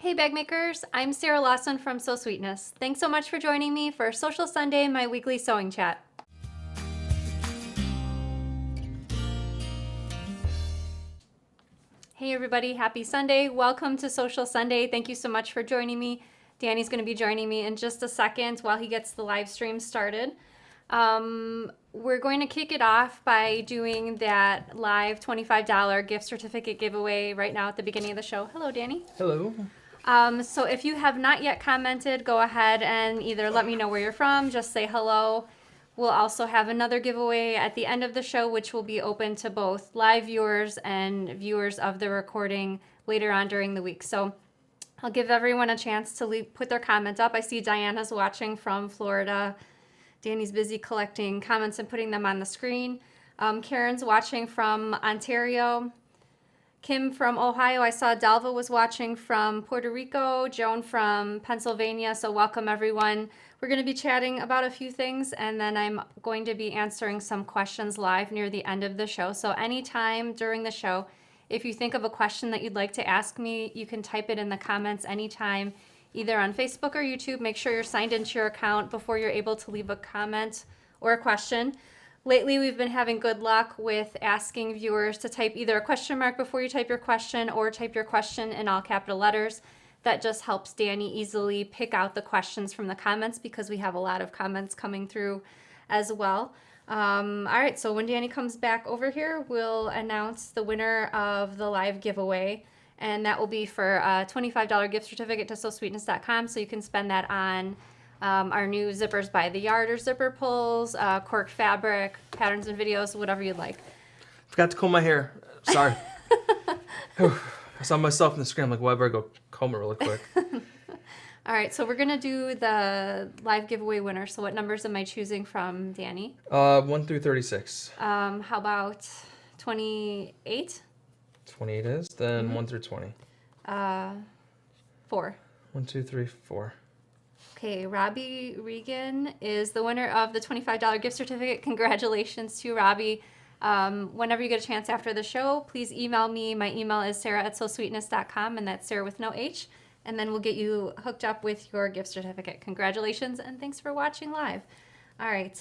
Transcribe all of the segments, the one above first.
Hey bag makers, I'm Sarah Lawson from Sew Sweetness. Thanks so much for joining me for Social Sunday, my weekly sewing chat. Hey everybody, happy Sunday. Welcome to Social Sunday. Thank you so much for joining me. Danny's going to be joining me in just a second while he gets the live stream started. We're going to kick it off by doing that live $25 gift certificate giveaway right now at the beginning of the show. Hello, Danny. Hello. So if you have not yet commented, go ahead and either let me know where you're from, just say hello. We'll also have another giveaway at the end of the show, which will be open to both live viewers and viewers of the recording later on during the week. So I'll give everyone a chance to put their comment up. I see Diana's watching from Florida. Danny's busy collecting comments and putting them on the screen. Karen's watching from Ontario. Kim from Ohio. I saw Dalva was watching from Puerto Rico. Joan from Pennsylvania. So welcome everyone. We're going to be chatting about a few things, and then I'm going to be answering some questions live near the end of the show. So anytime during the show, if you think of a question that you'd like to ask me, you can type it in the comments anytime, either on Facebook or YouTube. Make sure you're signed into your account before you're able to leave a comment or a question. Lately, we've been having good luck with asking viewers to type either a question mark before you type your question or type your question in all capital letters. That just helps Danny easily pick out the questions from the comments because we have a lot of comments coming through as well. All right, so when Danny comes back over here, we'll announce the winner of the live giveaway, and that will be for a $25 gift certificate to sewsweetness.com, so you can spend that on our new zippers by the yard or zipper pulls, Cork fabric, patterns and videos, whatever you'd like. Forgot to comb my hair. Sorry. I saw myself in the screen. I'm like, well, I better go comb it really quick. All right, so we're going to do the live giveaway winner. So what numbers am I choosing from, Danny? 1 through 36. How about 28? 28 is. Then 1 through 20. 4. 1, 2, 3, 4. Okay, Robbie Regan is the winner of the $25 gift certificate. Congratulations to Robbie. Whenever you get a chance after the show, please email me. My email is sarah@sewsweetness.com, and that's Sarah with no H. And then we'll get you hooked up with your gift certificate. Congratulations, and thanks for watching live. All right,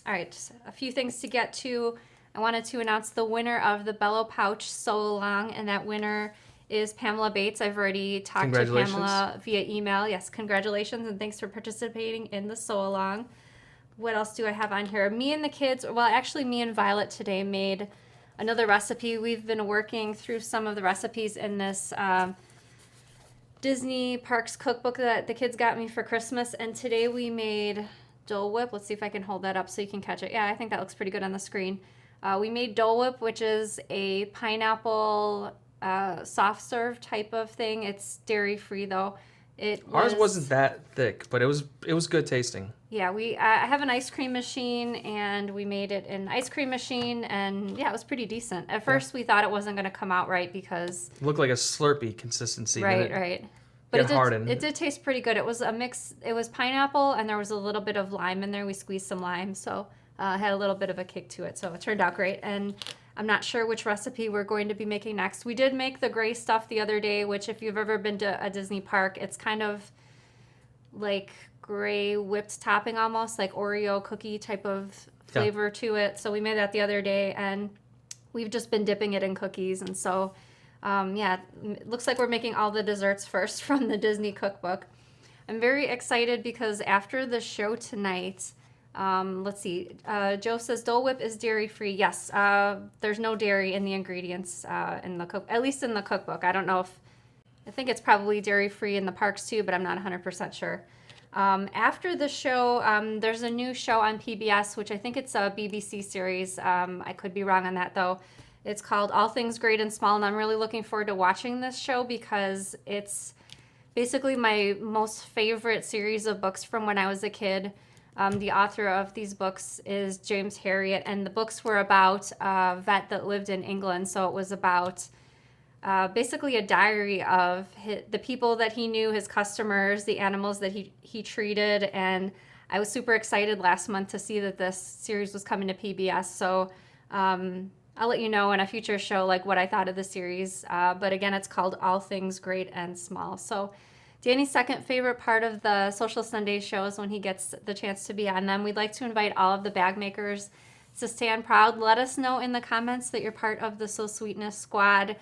a few things to get to. I wanted to announce the winner of the Bellow Pouch Sew Along, and that winner is Pamela Bates. I've already talked to Pamela via email. Yes, congratulations, and thanks for participating in the Sew Along. What else do I have on here? Me and the kids, well, actually me and Violet today made another recipe. We've been working through some of the recipes in this Disney Parks cookbook that the kids got me for Christmas, and today we made Dole Whip. Let's see if I can hold that up so you can catch it. Yeah, I think that looks pretty good on the screen. We made Dole Whip, which is a pineapple soft serve type of thing. It's dairy free though. Ours wasn't that thick, but it was good tasting. Yeah, I have an ice cream machine, and we made it in ice cream machine, and yeah, it was pretty decent. At first, we thought it wasn't going to come out right because it looked like a Slurpee consistency. Right. But it did taste pretty good. It was a mix. It was pineapple, and there was a little bit of lime in there. We squeezed some lime, so it had a little bit of a kick to it. So it turned out great. And I'm not sure which recipe we're going to be making next. We did make the gray stuff the other day, which if you've ever been to a Disney park, it's kind of like gray whipped topping almost, like Oreo cookie type of flavor to it. So we made that the other day, and we've just been dipping it in cookies. And so, it looks like we're making all the desserts first from the Disney cookbook. I'm very excited because after the show tonight, let's see. Joe says Dole Whip is dairy free. Yes, there's no dairy in the ingredients at least in the cookbook. I don't know I think it's probably dairy free in the parks too, but I'm not 100% sure. After the show, there's a new show on PBS, which I think it's a BBC series. I could be wrong on that though. It's called All Things Great and Small, and I'm really looking forward to watching this show because it's basically my most favorite series of books from when I was a kid. The author of these books is James Herriot, and the books were about a vet that lived in England. So it was about basically a diary of the people that he knew, his customers, the animals that he treated. And I was super excited last month to see that this series was coming to PBS. So I'll let you know in a future show like what I thought of the series. But again, it's called All Things Great and Small. So Danny's second favorite part of the Sewcial Sunday show is when he gets the chance to be on them. We'd like to invite all of the bag makers to stand proud. Let us know in the comments that you're part of the Sew Sweetness squad.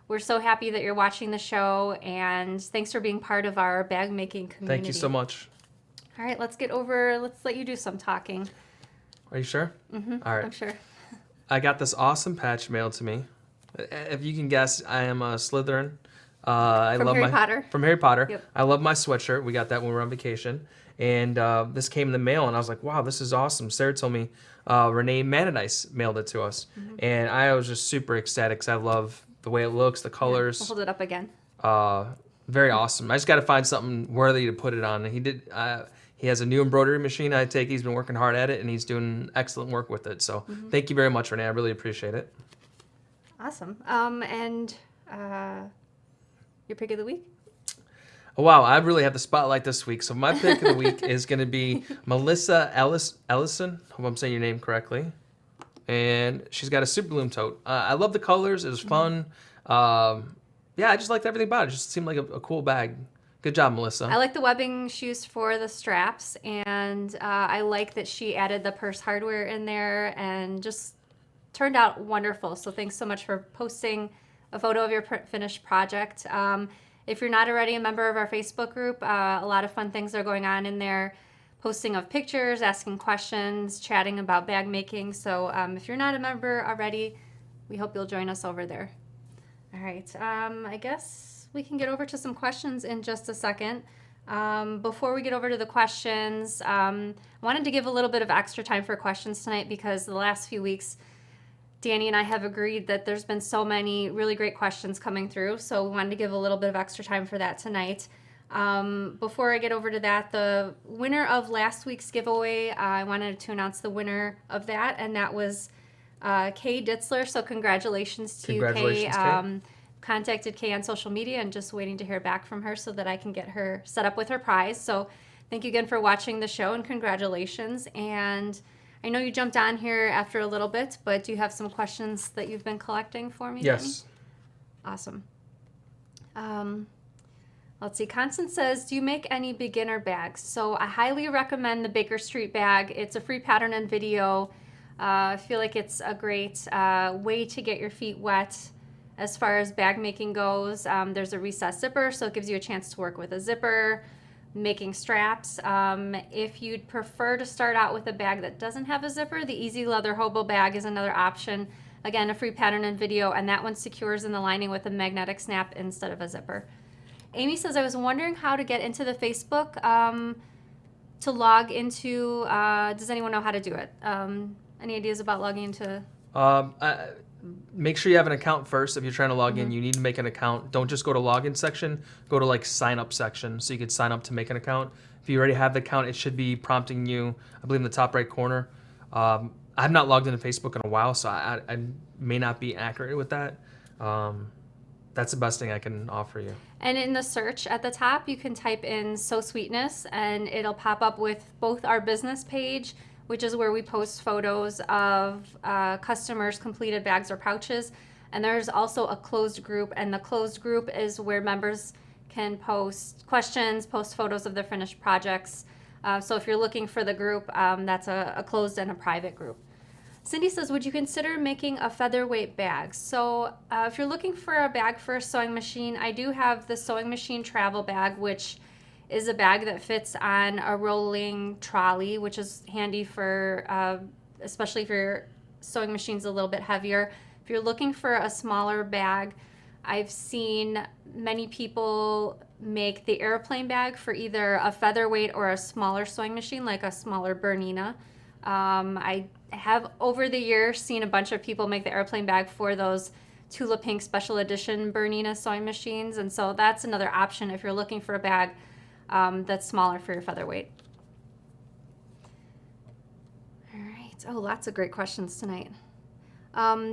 We're so happy that you're watching the show, and thanks for being part of our bag making community. Thank you so much. All right, let's let you do some talking. Are you sure? Mm-hmm. All right. I'm sure. I got this awesome patch mailed to me. If you can guess, I am a Slytherin. From Harry Potter. From Harry Potter. Yep. I love my sweatshirt. We got that when we were on vacation. And this came in the mail, and I was like, wow, this is awesome. Sarah told me Renee Manadice mailed it to us. Mm-hmm. And I was just super ecstatic because I love the way it looks, the colors. We'll hold it up again. Very awesome. I just got to find something worthy to put it on. He has a new embroidery machine I take. He's been working hard at it, and he's doing excellent work with it. So thank you very much, Renee. I really appreciate it. Awesome. And your pick of the week? Oh, wow, I really have the spotlight this week. So my pick of the week is going to be Melissa Ellison. Hope I'm saying your name correctly. And she's got a super bloom tote. I love the colors. It was fun. Yeah, I just liked everything about it. It just seemed like a cool bag. Good job, Melissa. I like the webbing she used for the straps, and I like that she added the purse hardware in there, and just turned out wonderful. So thanks so much for posting a photo of your finished project. If you're not already a member of our Facebook group, a lot of fun things are going on in there. Posting of pictures, asking questions, chatting about bag making. So if you're not a member already, we hope you'll join us over there. All right, I guess we can get over to some questions in just a second. Before we get over to the questions, I wanted to give a little bit of extra time for questions tonight because the last few weeks, Danny and I have agreed that there's been so many really great questions coming through, so we wanted to give a little bit of extra time for that tonight. Before I get over to that, the winner of last week's giveaway, I wanted to announce the winner of that, and that was Kay Ditzler. So congratulations to you, Kay. Contacted Kay on social media and just waiting to hear back from her so that I can get her set up with her prize. So thank you again for watching the show and congratulations. And I know you jumped on here after a little bit, but do you have some questions that you've been collecting for me? Yes. Danny? Awesome. Let's see. Constance says, do you make any beginner bags? So I highly recommend the Baker Street bag. It's a free pattern and video. I feel like it's a great way to get your feet wet as far as bag making goes. There's a recessed zipper, so it gives you a chance to work with a zipper, making straps. If you'd prefer to start out with a bag that doesn't have a zipper, the Easy Leather Hobo bag is another option. Again, a free pattern and video, and that one secures in the lining with a magnetic snap instead of a zipper. Amy says, I was wondering how to get into the Facebook to log into. Does anyone know how to do it? Any ideas about logging into? Make sure you have an account first. If you're trying to log in, you need to make an account. Don't just go to login section. Go to like sign up section so you can sign up to make an account. If you already have the account, it should be prompting you, I believe in the top right corner. I've not logged into Facebook in a while, so I may not be accurate with that. That's the best thing I can offer you. And in the search at the top, you can type in Sew Sweetness, and it'll pop up with both our business page, which is where we post photos of customers' completed bags or pouches. And there's also a closed group, and the closed group is where members can post questions, post photos of their finished projects. So if you're looking for the group, that's a closed and a private group. Cindy says, would you consider making a featherweight bag? So if you're looking for a bag for a sewing machine, I do have the sewing machine travel bag, which is a bag that fits on a rolling trolley, which is handy for, especially if your sewing machine's a little bit heavier. If you're looking for a smaller bag, I've seen many people make the airplane bag for either a featherweight or a smaller sewing machine, like a smaller Bernina. I have over the years seen a bunch of people make the airplane bag for those Tula Pink special edition Bernina sewing machines, and so that's another option if you're looking for a bag that's smaller for your featherweight. All right. Oh, lots of great questions tonight.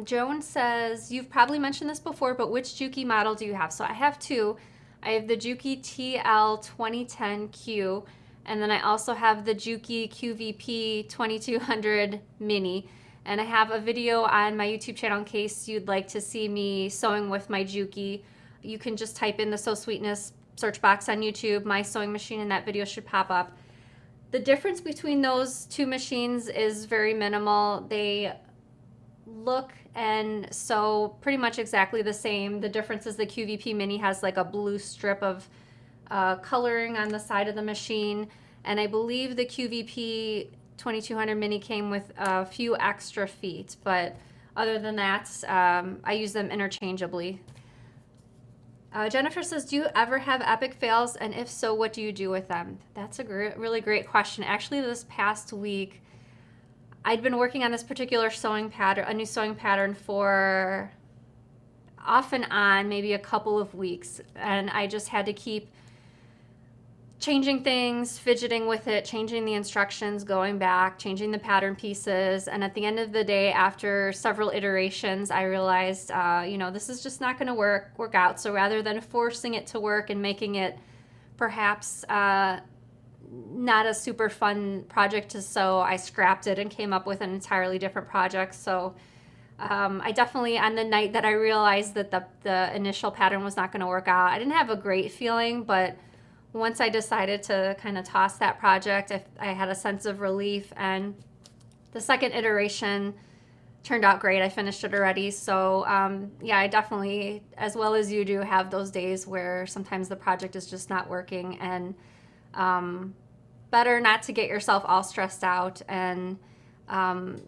Joan says, you've probably mentioned this before, but which Juki model do you have? So I have two. I have the Juki TL 2010Q, and then I also have the Juki QVP 2200 Mini. And I have a video on my YouTube channel in case you'd like to see me sewing with my Juki. You can just type in the Sew Sweetness search box on YouTube, my sewing machine, and that video should pop up. The difference between those two machines is very minimal. They look and sew pretty much exactly the same. The difference is the QVP Mini has like a blue strip of coloring on the side of the machine, and I believe the QVP 2200 Mini came with a few extra feet, but other than that, I use them interchangeably. Jennifer says, do you ever have epic fails, and if so, what do you do with them? That's a really great question. Actually, this past week, I'd been working on this particular sewing pattern, a new sewing pattern, for off and on maybe a couple of weeks, and I just had to keep changing things, fidgeting with it, changing the instructions, going back, changing the pattern pieces. And at the end of the day, after several iterations, I realized, this is just not going to work out. So rather than forcing it to work and making it perhaps not a super fun project to sew, I scrapped it and came up with an entirely different project. So I definitely, on the night that I realized that the initial pattern was not going to work out, I didn't have a great feeling, but once I decided to kind of toss that project, I had a sense of relief, and the second iteration turned out great. I finished it already. So I definitely, as well as you do, have those days where sometimes the project is just not working, and better not to get yourself all stressed out. And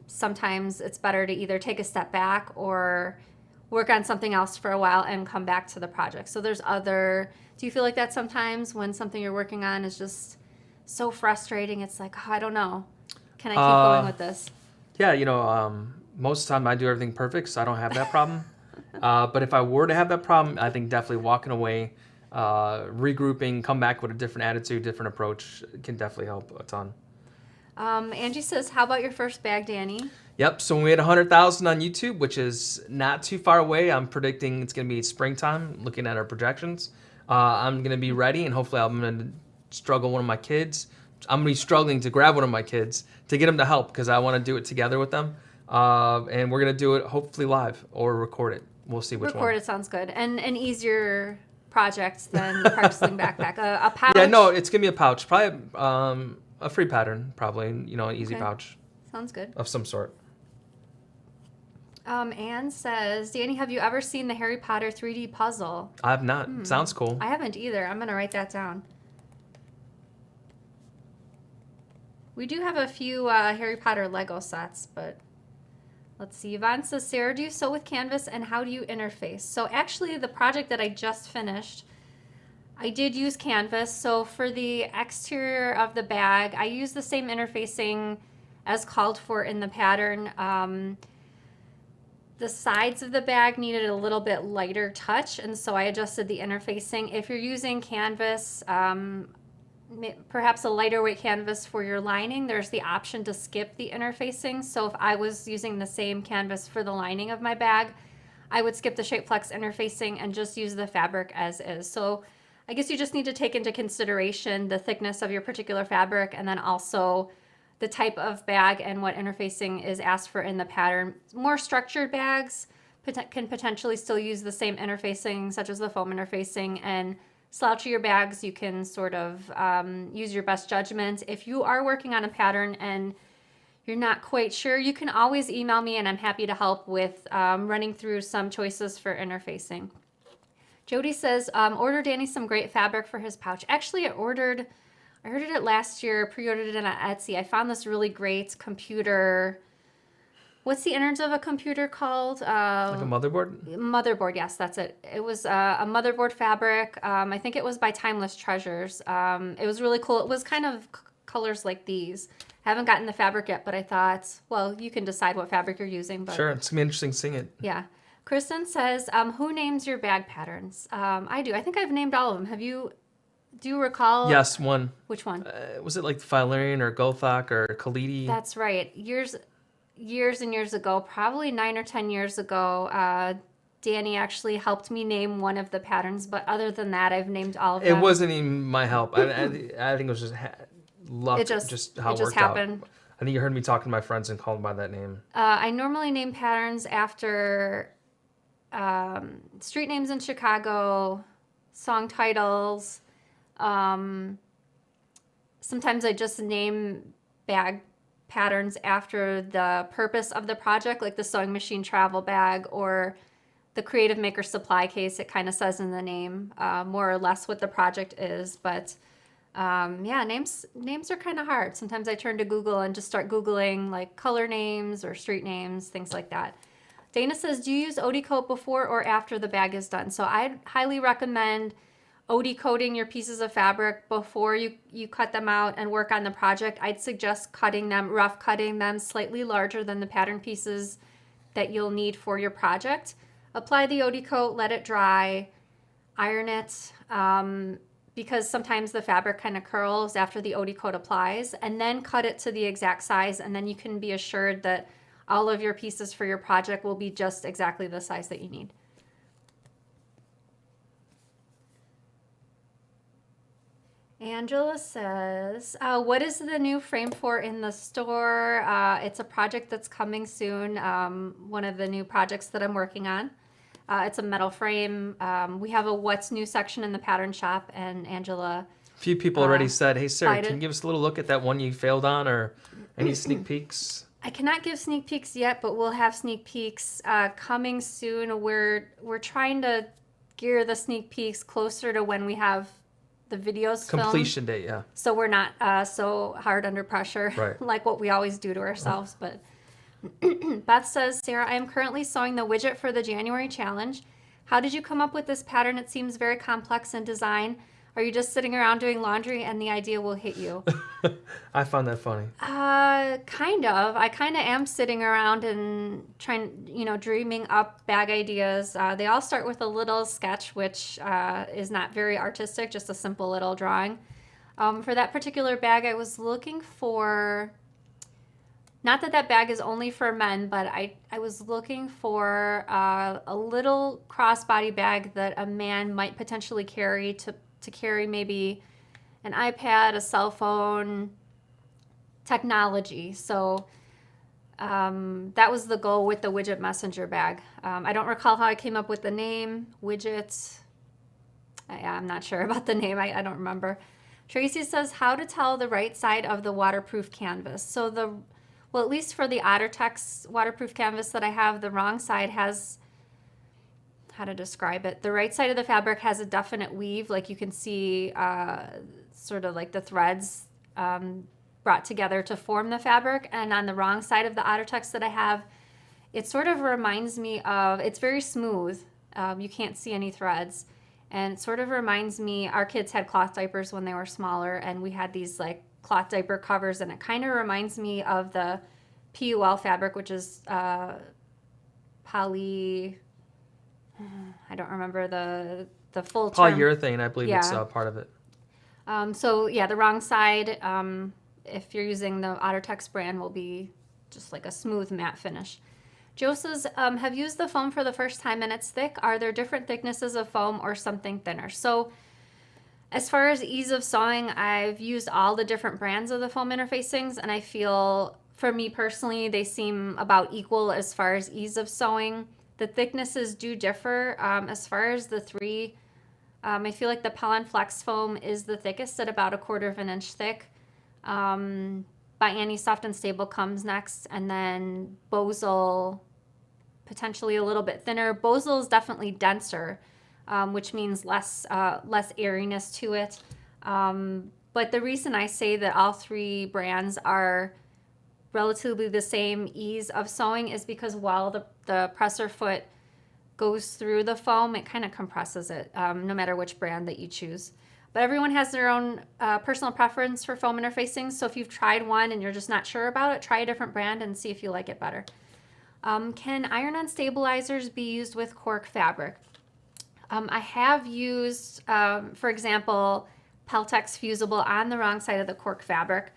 sometimes it's better to either take a step back or work on something else for a while and come back to the project. So do you feel like that sometimes when something you're working on is just so frustrating? It's like, I don't know. Can I keep going with this? Yeah, most of the time I do everything perfect, so I don't have that problem. But if I were to have that problem, I think definitely walking away, regrouping, come back with a different attitude, different approach can definitely help a ton. Angie says, how about your first bag, Danny? Yep, so when we had 100,000 on YouTube, which is not too far away, I'm predicting it's going to be springtime, looking at our projections. I'm going to be ready, and hopefully I'm going to struggle one of my kids. I'm going to be struggling to grab one of my kids to get them to help, because I want to do it together with them. And we're going to do it hopefully live or record it. We'll see which one. Record it sounds good. And an easier project than the Park Sling backpack. A pouch? Yeah, no, it's going to be a pouch. Probably a free pattern, probably, an easy pouch. Sounds good. Of some sort. Anne says, Danny, have you ever seen the Harry Potter 3D puzzle? I have not. Sounds cool. I haven't either. I'm going to write that down. We do have a few Harry Potter Lego sets, but let's see. Yvonne says, Sarah, do you sew with canvas, and how do you interface? So actually, the project that I just finished, I did use canvas. So for the exterior of the bag, I used the same interfacing as called for in the pattern. The sides of the bag needed a little bit lighter touch, and so I adjusted the interfacing. If you're using canvas, perhaps a lighter weight canvas for your lining, there's the option to skip the interfacing. So if I was using the same canvas for the lining of my bag, I would skip the Shapeflex interfacing and just use the fabric as is. So I guess you just need to take into consideration the thickness of your particular fabric, and then also the type of bag and what interfacing is asked for in the pattern. More structured bags can potentially still use the same interfacing, such as the foam interfacing, and slouchier bags, you can sort of use your best judgment. If you are working on a pattern and you're not quite sure, you can always email me, and I'm happy to help with running through some choices for interfacing. Jody says, order Danny some great fabric for his pouch. Actually, I ordered it last year, pre-ordered it on Etsy. I found this really great computer. What's the innards of a computer called? Like a motherboard? Motherboard, yes, that's it. It was a motherboard fabric. I think it was by Timeless Treasures. It was really cool. It was kind of colors like these. I haven't gotten the fabric yet, but I thought, well, you can decide what fabric you're using. But sure, it's going to be interesting seeing it. Yeah. Kristen says, who names your bag patterns? I do. I think I've named all of them. Do you recall? Yes, one. Which one? Was it like Philarian or Gothok or Khalidi? That's right. Years and years ago, probably 9 or 10 years ago, Danny actually helped me name one of the patterns, but other than that, I've named all of them. It wasn't even my help. I think it was just luck, just how it worked happened. out. I think you heard me talking to my friends and called them by that name. I normally name patterns after street names in Chicago, song titles. Sometimes I just name bag patterns after the purpose of the project, like the sewing machine travel bag or the Creative Maker supply case. It kind of says in the name more or less what the project is. But yeah, names are kind of hard. Sometimes I turn to Google and just start Googling like color names or street names, things like that. Dana says, do you use OD coat before or after the bag is done? So I'd highly recommend OD coating your pieces of fabric before you cut them out and work on the project. I'd suggest rough cutting them slightly larger than the pattern pieces that you'll need for your project. Apply the OD coat, let it dry, iron it, because sometimes the fabric kind of curls after the OD coat applies, and then cut it to the exact size, and then you can be assured that all of your pieces for your project will be just exactly the size that you need. Angela says, what is the new frame for in the store? It's a project that's coming soon, one of the new projects that I'm working on. It's a metal frame. We have a what's new section in the pattern shop, and Angela... A few people already said, hey, Sarah, can you give us a little look at that one you failed on, or any sneak peeks? I cannot give sneak peeks yet, but we'll have sneak peeks coming soon. We're trying to gear the sneak peeks closer to when we have the videos Completion filmed, date, yeah. so we're not so hard under pressure, right. like what we always do to ourselves. But Beth says, Sarah, I am currently sewing the widget for the January challenge. How did you come up with this pattern? It seems very complex in design. Are you just sitting around doing laundry and the idea will hit you? I found that funny. Kind of. I kind of am sitting around and trying, dreaming up bag ideas. They all start with a little sketch, which is not very artistic, just a simple little drawing. For that particular bag, I was looking for, not that bag is only for men, but I was looking for a little crossbody bag that a man might potentially carry to carry maybe an iPad, a cell phone, technology. So that was the goal with the Widget Messenger bag. I don't recall how I came up with the name, Widget. I'm not sure about the name. I don't remember. Tracy says, how to tell the right side of the waterproof canvas. So well, at least for the OtterTex waterproof canvas that I have, the wrong side has, how to describe it, the right side of the fabric has a definite weave, like you can see sort of like the threads brought together to form the fabric, and on the wrong side of the OtterTex that I have, it sort of reminds me of, it's very smooth, you can't see any threads, and it sort of reminds me, our kids had cloth diapers when they were smaller, and we had these like cloth diaper covers, and it kind of reminds me of the PUL fabric, which is poly, I don't remember the full term. Polyurethane, I believe it's part of it. So yeah, the wrong side, if you're using the OtterTex brand, will be just like a smooth matte finish. Joe says, have used the foam for the first time and it's thick. Are there different thicknesses of foam or something thinner? So as far as ease of sewing, I've used all the different brands of the foam interfacings, and I feel, for me personally, they seem about equal as far as ease of sewing. The thicknesses do differ. As far as the three, I feel like the Pollen Flex foam is the thickest at about 1/4 of an inch thick. By Annie Soft and Stable comes next, and then Bosal, potentially a little bit thinner. Bosal is definitely denser, which means less airiness to it. But the reason I say that all three brands are relatively the same ease of sewing is because while the presser foot goes through the foam, it kind of compresses it, no matter which brand that you choose. But everyone has their own personal preference for foam interfacing, so if you've tried one and you're just not sure about it, try a different brand and see if you like it better. Can iron-on stabilizers be used with cork fabric? I have used, for example, Peltex Fusible on the wrong side of the cork fabric.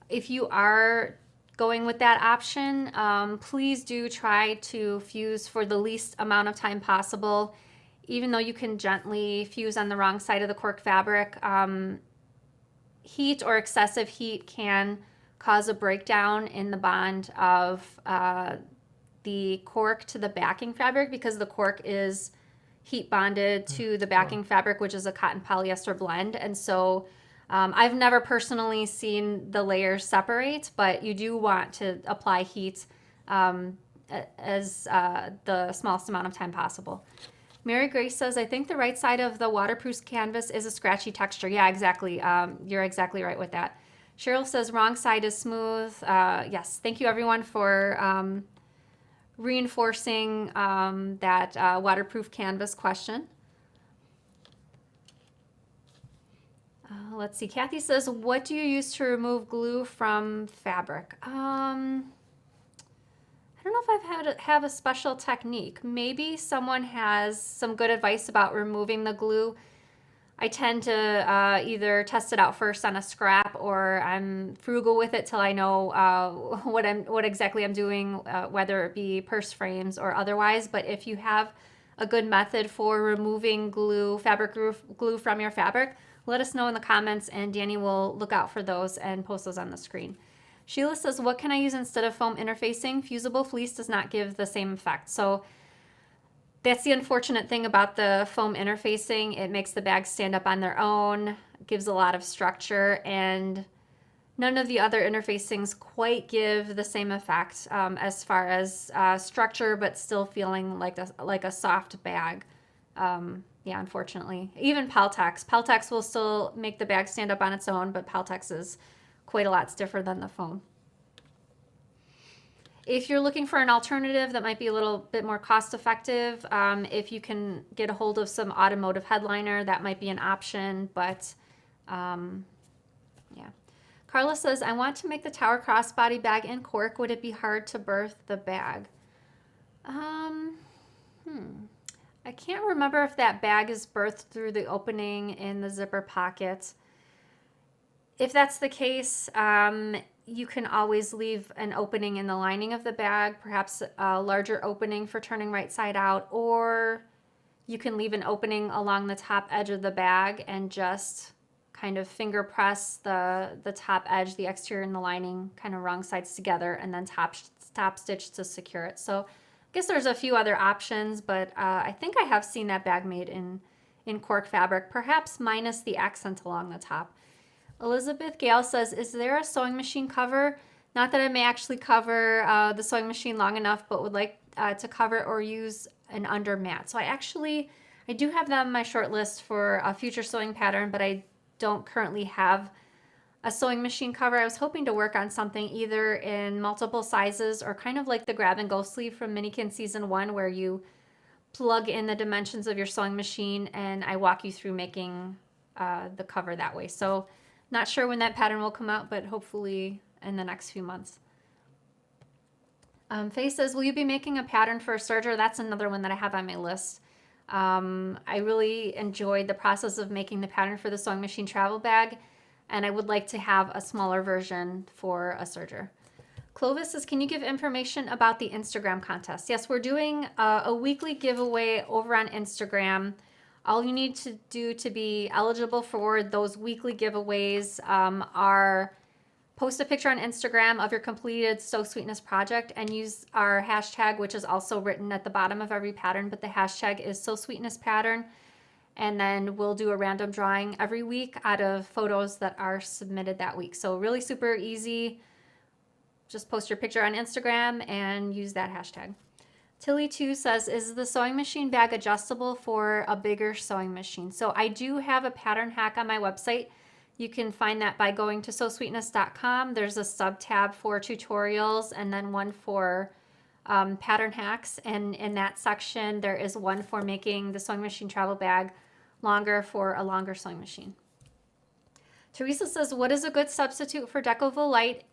If you are going with that option, please do try to fuse for the least amount of time possible. Even though you can gently fuse on the wrong side of the cork fabric, heat or excessive heat can cause a breakdown in the bond of the cork to the backing fabric, because the cork is heat bonded to the backing fabric, which is a cotton polyester blend. And so I've never personally seen the layers separate, but you do want to apply heat as the smallest amount of time possible. Mary Grace says, I think the right side of the waterproof canvas is a scratchy texture. Yeah, exactly. You're exactly right with that. Cheryl says, wrong side is smooth. Yes, thank you everyone for reinforcing that waterproof canvas question. Let's see. Kathy says, what do you use to remove glue from fabric? I don't know if I've have a special technique. Maybe someone has some good advice about removing the glue. I tend to either test it out first on a scrap, or I'm frugal with it till I know what exactly I'm doing, whether it be purse frames or otherwise. But if you have a good method for removing glue, fabric glue from your fabric, let us know in the comments, and Danny will look out for those and post those on the screen. Sheila says, what can I use instead of foam interfacing? Fusible fleece does not give the same effect. So that's the unfortunate thing about the foam interfacing. It makes the bags stand up on their own, gives a lot of structure, and none of the other interfacings quite give the same effect as far as structure, but still feeling like a soft bag. Yeah, unfortunately. Even Peltex. Peltex will still make the bag stand up on its own, but Peltex is quite a lot stiffer than the foam. If you're looking for an alternative that might be a little bit more cost effective, if you can get a hold of some automotive headliner, that might be an option, but yeah. Carla says, I want to make the tower crossbody bag in cork. Would it be hard to birth the bag? I can't remember if that bag is birthed through the opening in the zipper pocket. If that's the case, you can always leave an opening in the lining of the bag, perhaps a larger opening for turning right side out, or you can leave an opening along the top edge of the bag and just kind of finger press the top edge, the exterior and the lining, kind of wrong sides together, and then top stitch to secure it. So I guess there's a few other options, but I think I have seen that bag made in cork fabric, perhaps minus the accent along the top. Elizabeth Gale says, is there a sewing machine cover? Not that I may actually cover the sewing machine long enough, but would like to cover or use an under mat. So I do have that on my short list for a future sewing pattern, but I don't currently have a sewing machine cover. I was hoping to work on something either in multiple sizes or kind of like the grab and go sleeve from Minikin Season 1, where you plug in the dimensions of your sewing machine and I walk you through making the cover that way. So not sure when that pattern will come out, but hopefully in the next few months. Faye says, will you be making a pattern for a serger? That's another one that I have on my list. I really enjoyed the process of making the pattern for the sewing machine travel bag, and I would like to have a smaller version for a serger. Clovis says, can you give information about the Instagram contest? Yes, we're doing a weekly giveaway over on Instagram. All you need to do to be eligible for those weekly giveaways are post a picture on Instagram of your completed Sew Sweetness project and use our hashtag, which is also written at the bottom of every pattern, but the hashtag is Sew Sweetness Pattern. And then we'll do a random drawing every week out of photos that are submitted that week. So really super easy. Just post your picture on Instagram and use that hashtag. Tilly2 says, is the sewing machine bag adjustable for a bigger sewing machine? So I do have a pattern hack on my website. You can find that by going to sewsweetness.com. There's a sub tab for tutorials and then one for pattern hacks. And in that section, there is one for making the sewing machine travel bag longer for a longer sewing machine. Teresa says, what is a good substitute for Deco Light?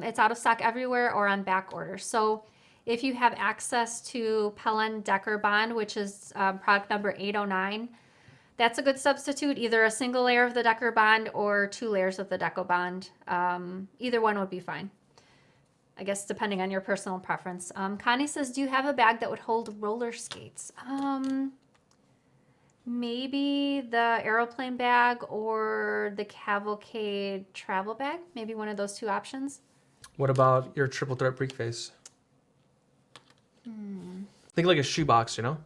It's out of stock everywhere or on back order. So if you have access to Pellon Decker Bond, which is product number 809, that's a good substitute, either a single layer of the Decker Bond or 2 layers of the Deco Bond. Either one would be fine, I guess, depending on your personal preference. Connie says, do you have a bag that would hold roller skates? Maybe the aeroplane bag or the cavalcade travel bag. Maybe one of those two options. What about your triple threat briefcase? Think like a shoebox, you know?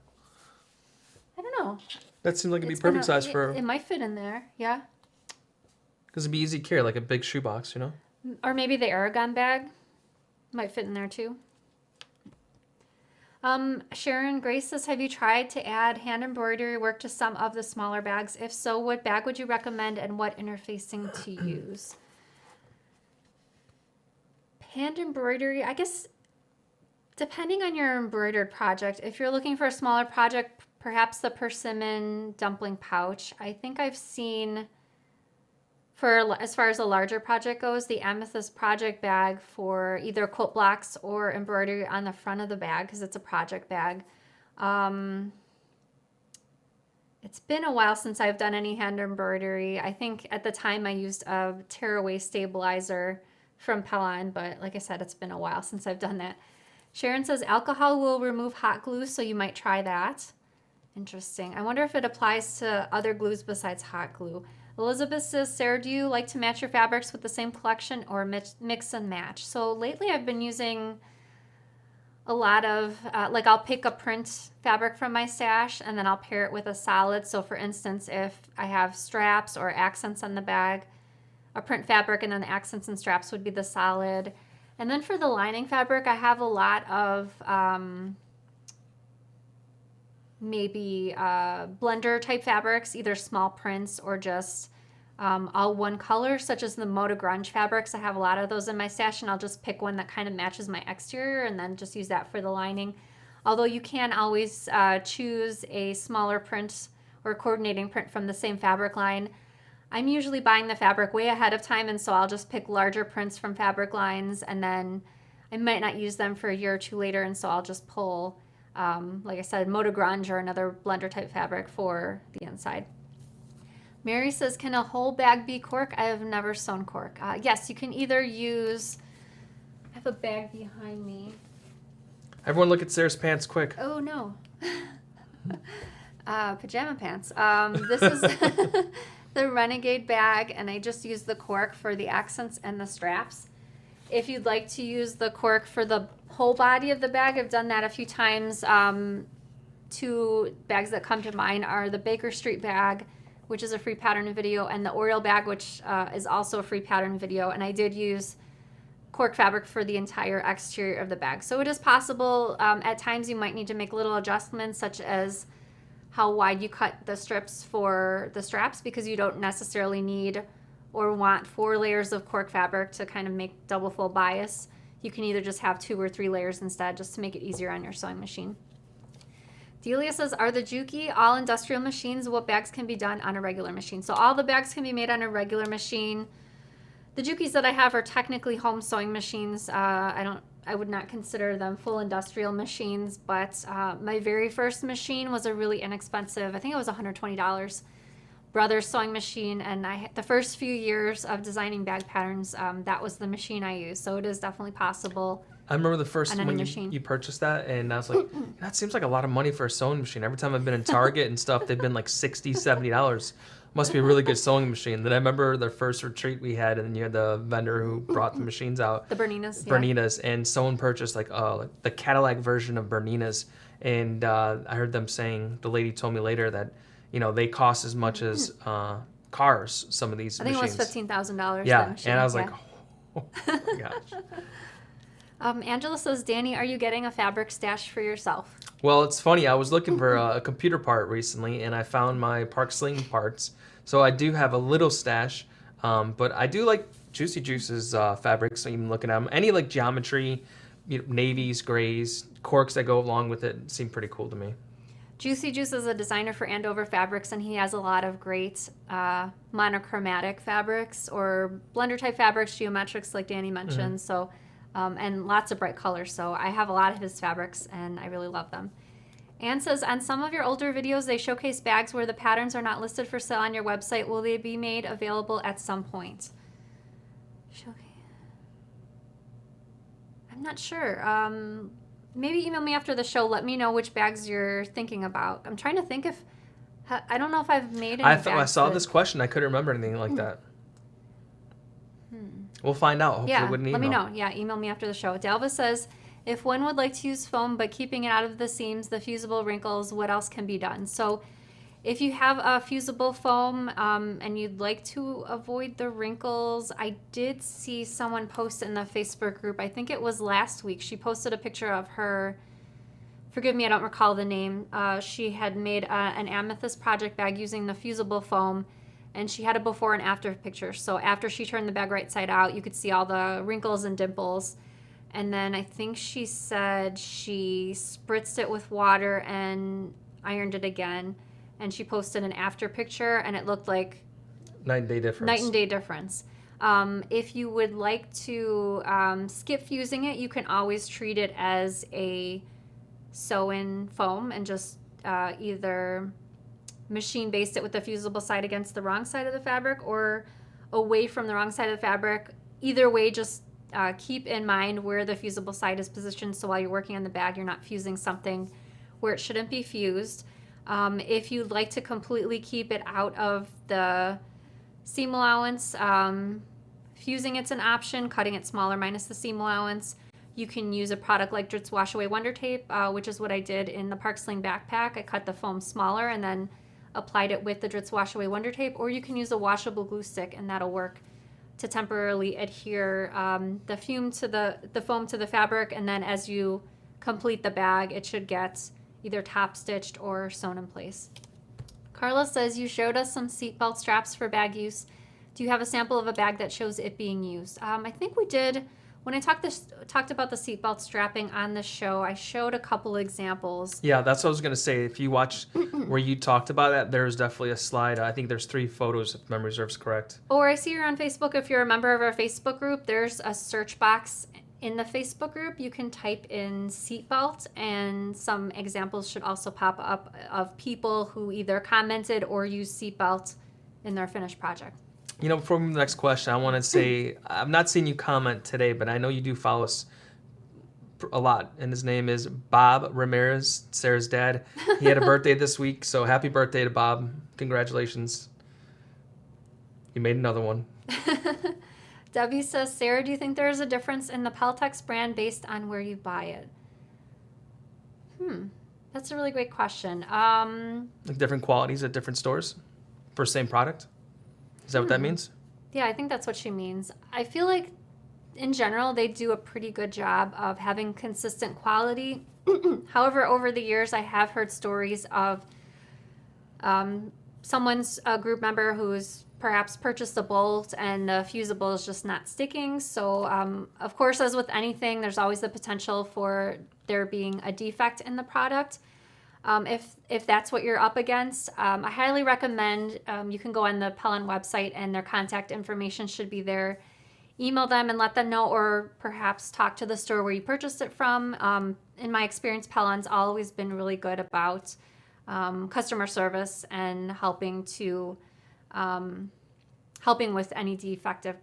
I don't know. That seems like it'd be perfect size for... It might fit in there, yeah. Because it'd be easy to carry, like a big shoebox, you know? Or maybe the Aragon bag might fit in there too. Sharon Grace says, have you tried to add hand embroidery work to some of the smaller bags? If so, what bag would you recommend and what interfacing to use? Hand embroidery, I guess, depending on your embroidered project. If you're looking for a smaller project, perhaps the persimmon dumpling pouch. I think I've seen, for as far as a larger project goes, the amethyst project bag for either quilt blocks or embroidery on the front of the bag because it's a project bag. It's been a while since I've done any hand embroidery. I think at the time I used a tearaway stabilizer from Pellon, but like I said, it's been a while since I've done that. Sharon says alcohol will remove hot glue, so you might try that. Interesting. I wonder if it applies to other glues besides hot glue. Elizabeth says, Sarah, do you like to match your fabrics with the same collection or mix and match? So lately I've been using a lot of, like I'll pick a print fabric from my stash and then I'll pair it with a solid. So for instance, if I have straps or accents on the bag, a print fabric and then the accents and straps would be the solid. And then for the lining fabric, I have a lot of maybe blender type fabrics, either small prints or just all one color, such as the Moda Grunge fabrics. I have a lot of those in my stash, and I'll just pick one that kind of matches my exterior and then just use that for the lining. Although you can always choose a smaller print or coordinating print from the same fabric line. I'm usually buying the fabric way ahead of time, and so I'll just pick larger prints from fabric lines, and then I might not use them for a year or two later, and so I'll just pull, like I said, Moda Grunge or another blender type fabric for the inside. Mary says, can a whole bag be cork? I have never sewn cork. Yes, you can either use, I have a bag behind me. Everyone look at Sarah's pants quick. Oh, no. Pajama pants. This is the Renegade bag, and I just use the cork for the accents and the straps. If you'd like to use the cork for the whole body of the bag, I've done that a few times. Two bags that come to mind are the Baker Street bag, which is a free pattern video, and the Oreo bag, which is also a free pattern video. And I did use cork fabric for the entire exterior of the bag. So it is possible. At times you might need to make little adjustments, such as how wide you cut the strips for the straps, because you don't necessarily need or want 4 layers of cork fabric to kind of make double fold bias. You can either just have 2 or 3 layers instead, just to make it easier on your sewing machine. Delia says, are the Juki all industrial machines? What bags can be done on a regular machine? So all the bags can be made on a regular machine. The Jukis that I have are technically home sewing machines. I would not consider them full industrial machines, but my very first machine was a really inexpensive, I think it was $120, Brothers sewing machine, and the first few years of designing bag patterns, that was the machine I used. So it is definitely possible. I remember the first when you purchased that, and I was like, that seems like a lot of money for a sewing machine. Every time I've been in Target and stuff, they've been like $60, $70. Must be a really good sewing machine. Then I remember the first retreat we had, and you had the vendor who brought the machines out. The Berninas. Berninas, yeah. And someone purchased like the Cadillac version of Berninas, and I heard them saying, the lady told me later that, you know, they cost as much as cars, some of these machines. I think it was $15,000. Yeah, and I was like, oh my gosh. Angela says, Danny, are you getting a fabric stash for yourself? Well, it's funny. I was looking for a computer part recently, and I found my Park Sling parts. So I do have a little stash, but I do like Juicy Juice's fabrics. So even looking at them, any like geometry, you know, navies, grays, corks that go along with it seem pretty cool to me. Juicy Juice is a designer for Andover Fabrics, and he has a lot of great monochromatic fabrics or blender type fabrics, geometrics like Danny mentioned. So. And lots of bright colors. So I have a lot of his fabrics, and I really love them. Anne says, on some of your older videos, they showcase bags where the patterns are not listed for sale on your website. Will they be made available at some point? I'm not sure. Maybe email me after the show. Let me know which bags you're thinking about. I'm trying to think if I don't know if I've made any I saw bags this question. I couldn't remember anything like that. We'll find out. Hopefully Yeah, with an email. let me know. Yeah, email me after the show. Dalva says, if one would like to use foam but keeping it out of the seams, the fusible wrinkles, what else can be done? So if you have a fusible foam and you'd like to avoid the wrinkles, I did see someone post in the Facebook group. I think it was last week. She posted a picture of her, forgive me, I don't recall the name. She had made an amethyst project bag using the fusible foam, and she had a before and after picture. So after she turned the bag right side out, you could see all the wrinkles and dimples. And then I think she said she spritzed it with water and ironed it again. And she posted an after picture, and it looked like Night and day difference. night and day difference. If you would like to skip fusing it, you can always treat it as a sew-in foam and just either machine baste it with the fusible side against the wrong side of the fabric or away from the wrong side of the fabric. Either way, just keep in mind where the fusible side is positioned, so while you're working on the bag, you're not fusing something where it shouldn't be fused. If you'd like to completely keep it out of the seam allowance, fusing it's an option, cutting it smaller minus the seam allowance. You can use a product like Dritz Wash Away Wonder Tape, which is what I did in the Park Sling backpack. I cut the foam smaller and then applied it with the Dritz Wash Away Wonder Tape, or you can use a washable glue stick, and that'll work to temporarily adhere the foam to the fabric, and then as you complete the bag, it should get either top stitched or sewn in place. Carla says, you showed us some seatbelt straps for bag use. Do you have a sample of a bag that shows it being used? I think we did. When I talked about the seatbelt strapping on the show, I showed a couple examples. Yeah, that's what I was going to say. If you watch where you talked about that, there's definitely a slide. I think there's 3 photos, if memory serves correct. Or I see you're on Facebook. If you're a member of our Facebook group, there's a search box in the Facebook group. You can type in seatbelt, and some examples should also pop up of people who either commented or used seatbelt in their finished project. You know, before we move to the next question, I want to say, I've not seen you comment today, but I know you do follow us a lot, and his name is Bob Ramirez, Sarah's dad. He had a birthday this week, so happy birthday to Bob. Congratulations. You made another one. Debbie says, Sarah, do you think there is a difference in the Peltex brand based on where you buy it? That's a really great question. Like different qualities at different stores for same product? Is that what that means? Yeah, I think that's what she means. I feel like in general, they do a pretty good job of having consistent quality. However, over the years, I have heard stories of someone's a group member who's perhaps purchased a bolt and the fusible is just not sticking. So, of course, as with anything, there's always the potential for there being a defect in the product. If that's what you're up against, I highly recommend you can go on the Pellon website and their contact information should be there. Email them and let them know, or perhaps talk to the store where you purchased it from. In my experience, Pellon's always been really good about customer service and helping with any defective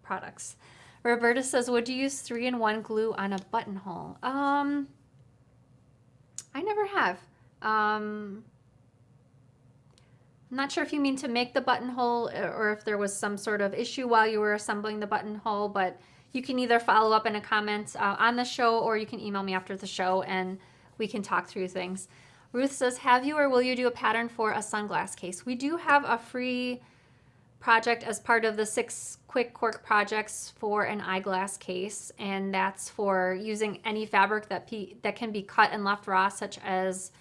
products. Roberta says, would you use 3-in-1 glue on a buttonhole? I never have. I'm not sure if you mean to make the buttonhole or if there was some sort of issue while you were assembling the buttonhole, but you can either follow up in a comment on the show, or you can email me after the show and we can talk through things. Ruth says, have you or will you do a pattern for a sunglass case? We do have a free project as part of the 6 quick cork projects for an eyeglass case, and that's for using any fabric that can be cut and left raw, such as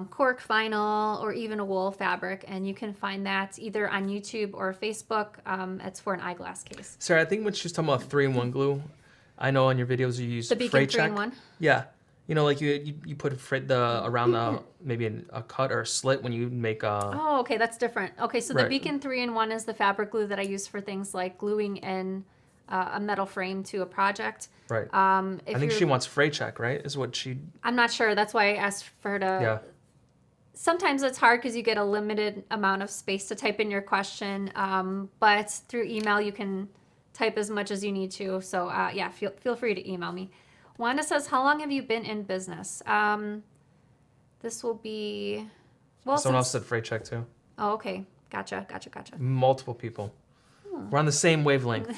cork, vinyl, or even a wool fabric, and you can find that either on YouTube or Facebook. It's for an eyeglass case. Sarah, I think when she's talking about 3-in-1 glue, I know on your videos you use The Beacon fray check. 3-in-1? Yeah. You know, like you put around the maybe a cut or a slit when you make a... Oh, okay, that's different. Okay, so the Right. Beacon 3-in-1 is the fabric glue that I use for things like gluing in a metal frame to a project. Right. I I think she wants fray check, right? Is what she... I'm not sure. That's why I asked for her to... Yeah. Sometimes it's hard because you get a limited amount of space to type in your question, but through email you can type as much as you need to. So yeah, feel free to email me. Wanda says, how long have you been in business? This will be Well, Someone else said freight check too. Oh, okay. Gotcha. Multiple people. We're on the same wavelength.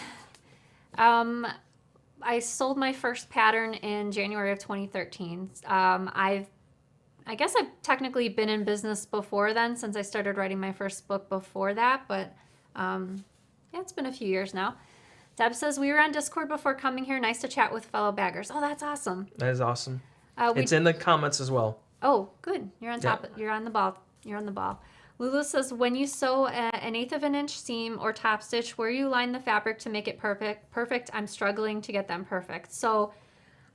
I sold my first pattern in January of 2013. I guess I've technically been in business before then, since I started writing my first book before that, but yeah, it's been a few years now. Deb says, we were on Discord before coming here. Nice to chat with fellow baggers. Oh, that's awesome. That is awesome. It's in the comments as well. Oh, good. You're on top. Yeah. You're on the ball. Lulu says, when you sew an 1/8 of an inch seam or top stitch, where you line the fabric to make it perfect, I'm struggling to get them perfect. So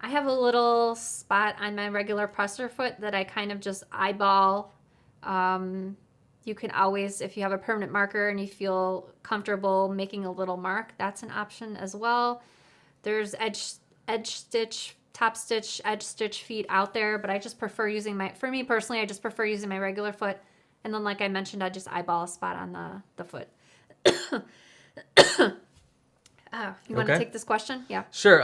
I have a little spot on my regular presser foot that I kind of just eyeball. You can always, if you have a permanent marker and you feel comfortable making a little mark, that's an option as well. There's edge stitch, top stitch, edge stitch feet out there, but I just prefer using for me personally, I just prefer using my regular foot. And then, like I mentioned, I just eyeball a spot on the foot. You want to take this question? Yeah. Sure.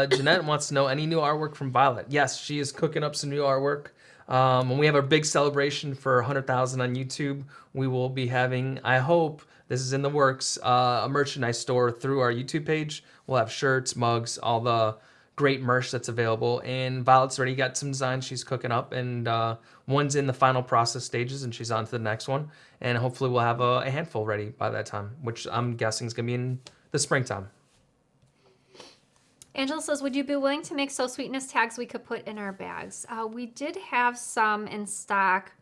Jeanette wants to know any new artwork from Violet. Yes, she is cooking up some new artwork. When we have our big celebration for 100,000 on YouTube, we will be having, I hope, this is in the works, a merchandise store through our YouTube page. We'll have shirts, mugs, all the great merch that's available. And Violet's already got some designs she's cooking up, and one's in the final process stages, and she's on to the next one. And hopefully we'll have a handful ready by that time, which I'm guessing is going to be in the springtime. Angela says, would you be willing to make So Sweetness tags we could put in our bags? We did have some in stock.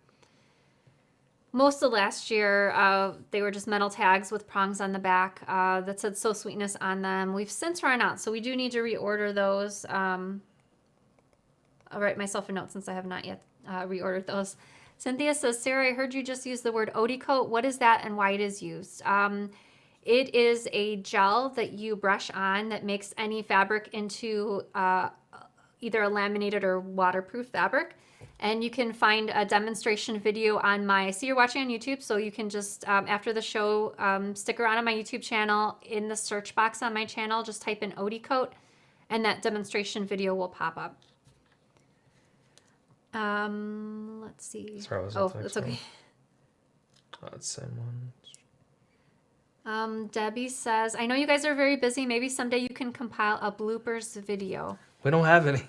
Most of last year, they were just metal tags with prongs on the back that said So Sweetness on them. We've since run out, so we do need to reorder those. I'll write myself a note since I have not yet reordered those. Cynthia says, Sarah, I heard you just use the word Odie coat. What is that and why it is used? It is a gel that you brush on that makes any fabric into either a laminated or waterproof fabric. And you can find a demonstration video on I see you're watching on YouTube, so you can just, after the show, stick around on my YouTube channel. In the search box on my channel, just type in Odie coat, and that demonstration video will pop up. Let's see. Sorry, that's okay. That's the same one. Debbie says, I know you guys are very busy. Maybe someday you can compile a bloopers video. We don't have any.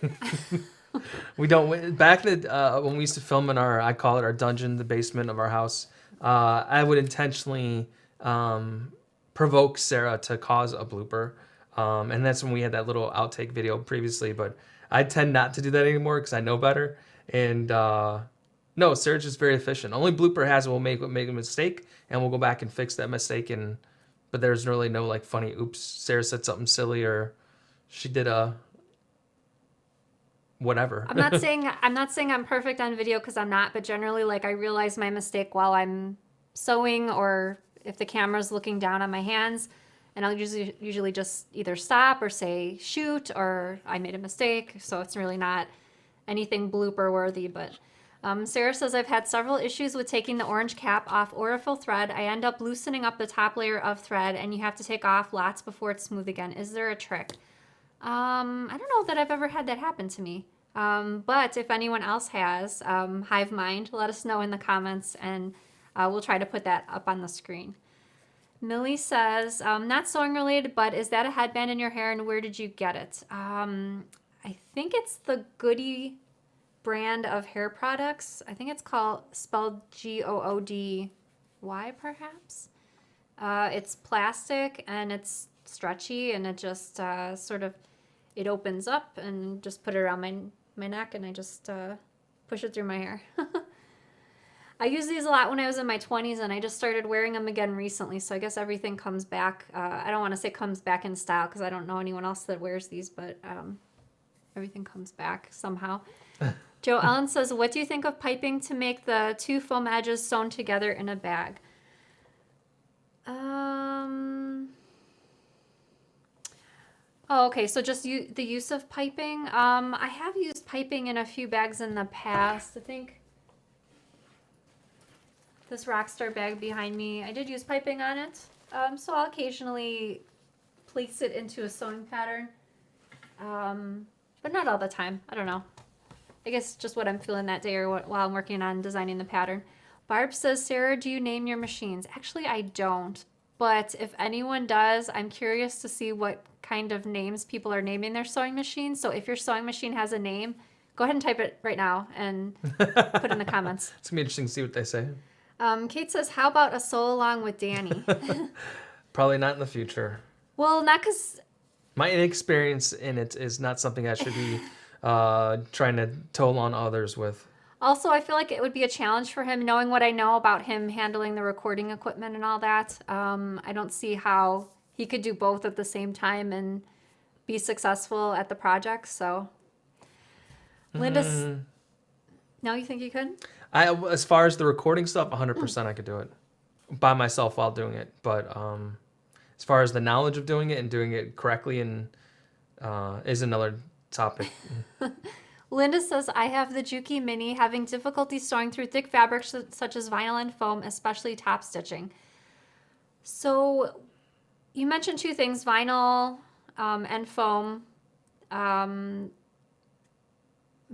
We don't. Back when we used to film in I call it our dungeon, the basement of our house, I would intentionally provoke Sarah to cause a blooper. And that's when we had that little outtake video previously. But I tend not to do that anymore because I know better. And no, Sarah's just very efficient. Only blooper has will make a mistake, and we'll go back and fix that mistake. But there's really no like funny, oops, Sarah said something silly or she did a whatever. I'm not saying I'm perfect on video because I'm not, but generally like I realize my mistake while I'm sewing or if the camera's looking down on my hands, and I'll usually just either stop or say shoot or I made a mistake. So it's really not anything blooper worthy, but Sarah says, I've had several issues with taking the orange cap off Oreo thread. I end up loosening up the top layer of thread, and you have to take off lots before it's smooth again. Is there a trick? I don't know that I've ever had that happen to me. But if anyone else has, hive mind, let us know in the comments, and we'll try to put that up on the screen. Millie says, not sewing related, but is that a headband in your hair, and where did you get it? I think it's the Goody brand of hair products. I think it's spelled Goody, perhaps. It's plastic and it's stretchy, and it just it opens up, and just put it around my neck, and I just push it through my hair. I used these a lot when I was in my 20s, and I just started wearing them again recently, so I guess everything comes back. I don't want to say comes back in style because I don't know anyone else that wears these, but everything comes back somehow. Joe Ellen says, what do you think of piping to make the two foam edges sewn together in a bag? Oh, okay, so just the use of piping. I have used piping in a few bags in the past. I think this Rockstar bag behind me, I did use piping on it. So I'll occasionally place it into a sewing pattern, but not all the time. I don't know. I guess just what I'm feeling that day or while I'm working on designing the pattern. Barb says, Sarah, do you name your machines? Actually, I don't. But if anyone does, I'm curious to see what kind of names people are naming their sewing machines. So if your sewing machine has a name, go ahead and type it right now and put it in the comments. It's going to be interesting to see what they say. Kate says, how about a sew along with Danny? Probably not in the future. Well, not because... My inexperience in it is not something I should be trying to toll on others with. Also, I feel like it would be a challenge for him, knowing what I know about him handling the recording equipment and all that. I don't see how he could do both at the same time and be successful at the project. So, Linda, no, you think you could? As far as the recording stuff, 100% I could do it by myself while doing it. But as far as the knowledge of doing it and doing it correctly and is another topic. Linda says, I have the Juki Mini, having difficulty sewing through thick fabrics such as vinyl and foam, especially top stitching. So you mentioned two things, vinyl and foam. My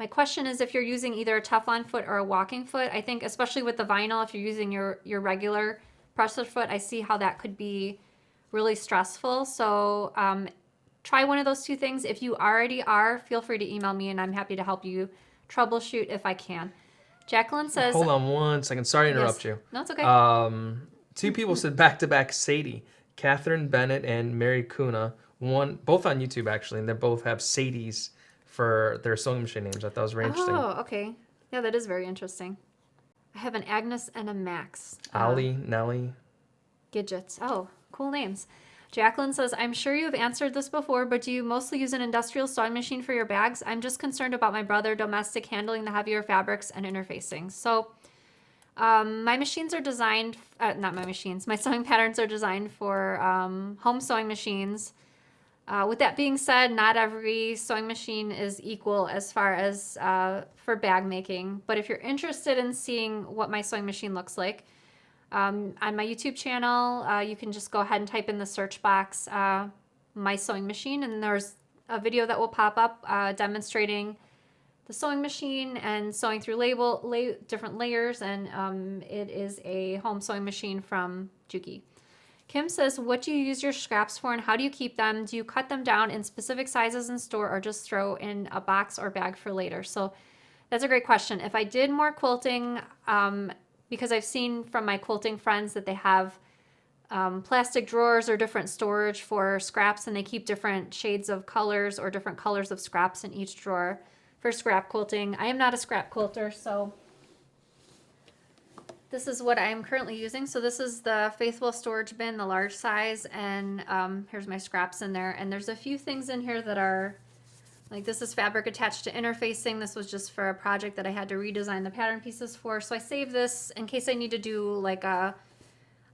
question is if you're using either a Teflon foot or a walking foot. I think especially with the vinyl, if you're using your regular presser foot, I see how that could be really stressful. So try one of those two things. If you already are, feel free to email me and I'm happy to help you troubleshoot if I can. Jacqueline says... Hold on one second. Sorry to interrupt you. No, it's okay. Two people said back-to-back Sadie. Catherine Bennett and Mary Kuna. Both on YouTube, actually, and they both have Sadies for their sewing machine names. I thought that was very interesting. Oh, okay. Yeah, that is very interesting. I have an Agnes and a Max. Ali, Nellie. Gidgets. Oh, cool names. Jacqueline says, I'm sure you have answered this before, but do you mostly use an industrial sewing machine for your bags? I'm just concerned about my brother, domestic, handling the heavier fabrics and interfacing. So my machines are designed, not my machines, my sewing patterns are designed for home sewing machines. With that being said, not every sewing machine is equal as far as for bag making. But if you're interested in seeing what my sewing machine looks like, on my YouTube channel, you can just go ahead and type in the search box, my sewing machine, and there's a video that will pop up demonstrating the sewing machine and sewing through different layers, and it is a home sewing machine from Juki. Kim says, what do you use your scraps for and how do you keep them? Do you cut them down in specific sizes in store or just throw in a box or bag for later? So that's a great question. If I did more quilting, because I've seen from my quilting friends that they have plastic drawers or different storage for scraps, and they keep different shades of colors or different colors of scraps in each drawer for scrap quilting. I am not a scrap quilter, so this is what I am currently using. So this is the Faithful storage bin, the large size, and here's my scraps in there. And there's a few things in here that are, like this is fabric attached to interfacing. This was just for a project that I had to redesign the pattern pieces for. So I saved this in case I need to do like a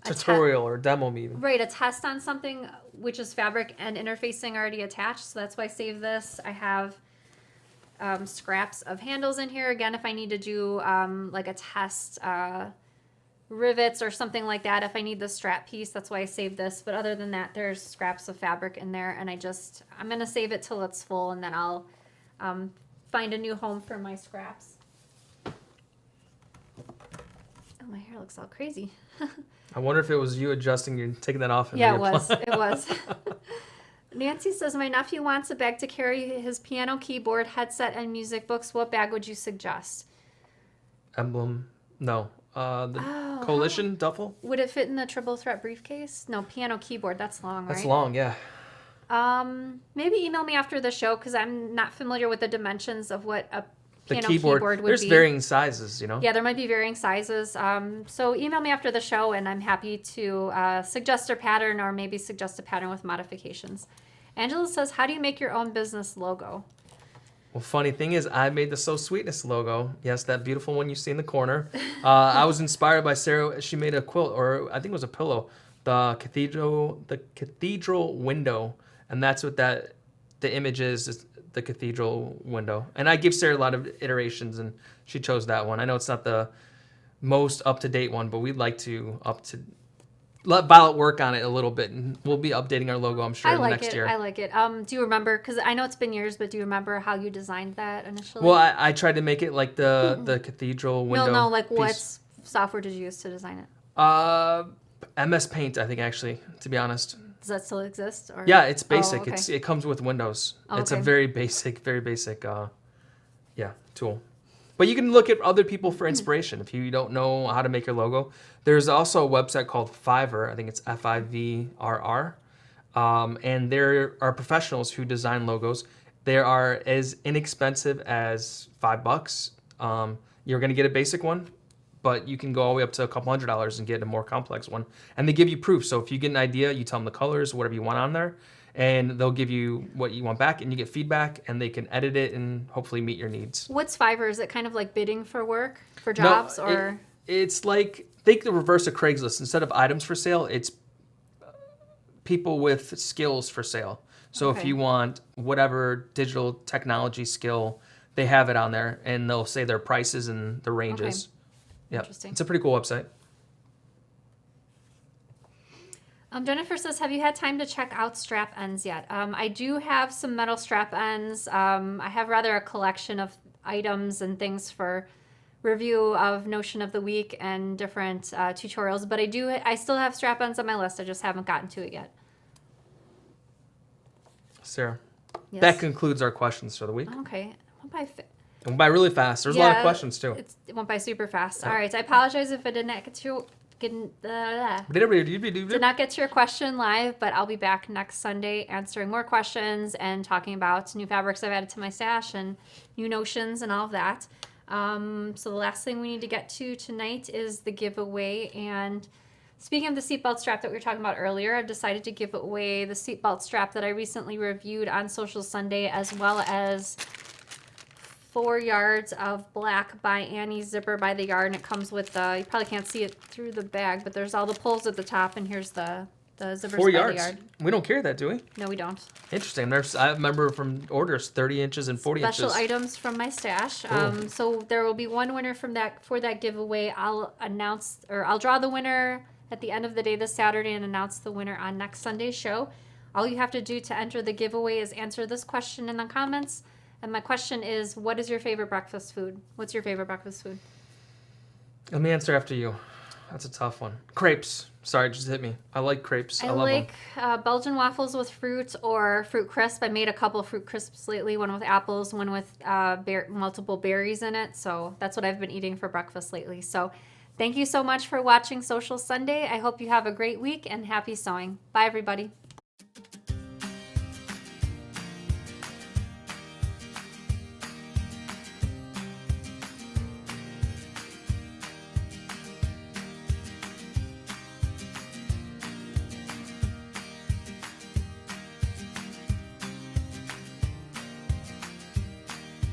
tutorial or demo meeting. Right, a test on something which is fabric and interfacing already attached. So that's why I saved this. I have scraps of handles in here. Again, if I need to do like a test rivets or something like that, if I need the strap piece, that's why I saved this. But other than that, there's scraps of fabric in there, and I'm gonna save it till it's full, and then I'll find a new home for my scraps. Oh, my hair looks all crazy. I wonder if it was you adjusting and taking that off. And yeah, it was. It was. Nancy says, my nephew wants a bag to carry his piano, keyboard, headset, and music books. What bag would you suggest? Emblem. No. The Coalition duffel? Would it fit in the triple threat briefcase? No, piano, keyboard. That's long, right? That's long, yeah. Maybe email me after the show because I'm not familiar with the dimensions of what a piano keyboard would There's be. varying sizes, you know? Yeah, there might be varying sizes. So email me after the show, and I'm happy to suggest a pattern or maybe suggest a pattern with modifications. Angela says, how do you make your own business logo? Well, funny thing is, I made the So Sweetness logo. Yes, that beautiful one you see in the corner. I was inspired by Sarah. She made a quilt, or I think it was a pillow, the cathedral window, and that's what the image is the cathedral window. And I gave Sarah a lot of iterations, and she chose that one. I know it's not the most up-to-date one, but we'd like to let Violet work on it a little bit, and we'll be updating our logo, I'm sure, next year. I like it. Do you remember, because I know it's been years, but do you remember how you designed that initially? Well, I tried to make it like the cathedral window. No, like piece. what's software did you use to design it? MS Paint, I think, actually, to be honest. Does that still exist? Or? Yeah, it's basic. Oh, okay. It comes with Windows. Oh, it's a okay. very basic tool. But you can look at other people for inspiration if you don't know how to make your logo. There's also a website called Fiverr. I think it's Fivrr. And there are professionals who design logos. They are as inexpensive as $5. You're going to get a basic one, but you can go all the way up to a couple $100s and get a more complex one. And they give you proof. So if you get an idea, you tell them the colors, whatever you want on there, and they'll give you what you want back, and you get feedback, and they can edit it and hopefully meet your needs. What's Fiverr? Is it kind of like bidding for work, for jobs, No, or? It's like, think the reverse of Craigslist. Instead of items for sale, it's people with skills for sale. So if Okay. you want whatever digital technology skill, they have it on there, and they'll say their prices and the ranges. Yep. Interesting. It's a pretty cool website. Jennifer says, have you had time to check out strap ends yet? I do have some metal strap ends. I have rather a collection of items and things for review of Notion of the Week and different tutorials, but I still have strap ends on my list. I just haven't gotten to it yet. Sarah, Yes. that concludes our questions for the week. Okay. It went by really fast. There's a lot of questions too. It went by super fast. All right. I apologize if I did not get to did not get to your question live, but I'll be back next Sunday answering more questions and talking about new fabrics I've added to my stash and new notions and all of that. So the last thing we need to get to tonight is the giveaway. And speaking of the seatbelt strap that we were talking about earlier, I've decided to give away the seatbelt strap that I recently reviewed on Sewcial Sunday, as well as 4 yards of black by Annie zipper by the yard, and it comes with you probably can't see it through the bag, but there's all the pulls at the top, and here's the zippers 4 by yards. the yard. We don't carry that, do we? No, we don't. Interesting. I remember from orders 30 inches and 40 Special inches. items from my stash. Cool. So there will be one winner for that giveaway. I'll draw the winner at the end of the day this Saturday and announce the winner on next Sunday's show. All you have to do to enter the giveaway is answer this question in the comments. And my question is, what is your favorite breakfast food? What's your favorite breakfast food? Let me answer after you. That's a tough one. Crepes. Sorry, it just hit me. I like crepes. I love like them. Belgian waffles with fruit or fruit crisp. I made a couple of fruit crisps lately, one with apples, one with multiple berries in it. So that's what I've been eating for breakfast lately. So thank you so much for watching Sewcial Sunday. I hope you have a great week and happy sewing. Bye, everybody.